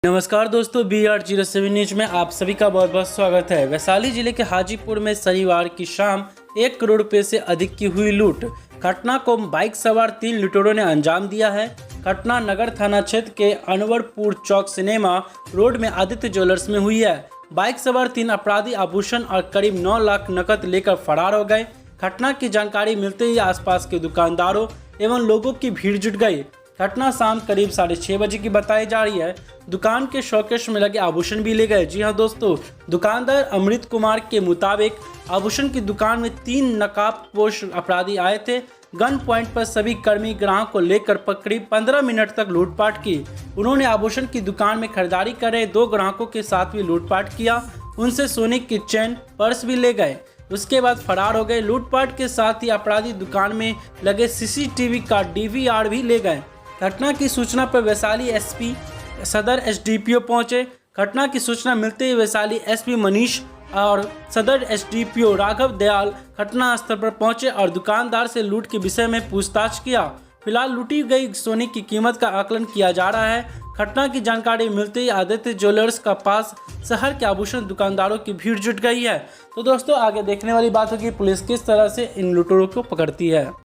नमस्कार दोस्तों, BR07 news में आप सभी का बहुत बहुत स्वागत है। वैशाली जिले के हाजीपुर में शनिवार की शाम 1 करोड़ रुपए से अधिक की हुई लूट। घटना को बाइक सवार 3 लुटेरों ने अंजाम दिया है। घटना नगर थाना क्षेत्र के अनवरपुर चौक सिनेमा रोड में आदित्य ज्वेलर्स में हुई है। बाइक सवार 3 अपराधी आभूषण और करीब 9 लाख नकद लेकर फरार हो गए। घटना की जानकारी मिलते ही आसपास के दुकानदारों एवं लोगों की भीड़ जुट गई। घटना शाम करीब 6:30 बजे की बताई जा रही है। दुकान के शोकेस में लगे आभूषण भी ले गए। जी हां दोस्तों, दुकानदार अमृत कुमार के मुताबिक आभूषण की दुकान में 3 नकाबपोश अपराधी आए थे। गन पॉइंट पर सभी कर्मी ग्राहक को लेकर करीब 15 मिनट तक लूटपाट की। उन्होंने आभूषण की दुकान में खरीदारी कर रहे 2 ग्राहकों के साथ भी लूटपाट किया। उनसे सोने की चेन, पर्स भी ले गए। उसके बाद फरार हो गए। लूटपाट के साथ ही अपराधी दुकान में लगे CCTV का DVR भी ले गए। घटना की सूचना पर वैशाली SP सदर SDPO पहुंचे। घटना की सूचना मिलते ही वैशाली SP मनीष और सदर SDPO राघव दयाल घटनास्थल पर पहुंचे और दुकानदार से लूट के विषय में पूछताछ किया। फिलहाल लूटी गई सोने की कीमत का आकलन किया जा रहा है। घटना की जानकारी मिलते ही आदित्य ज्वेलर्स का पास शहर के आभूषण दुकानदारों की भीड़ जुट गई है। तो दोस्तों, आगे देखने वाली बात होगी पुलिस किस तरह से इन लुटेरों को पकड़ती है।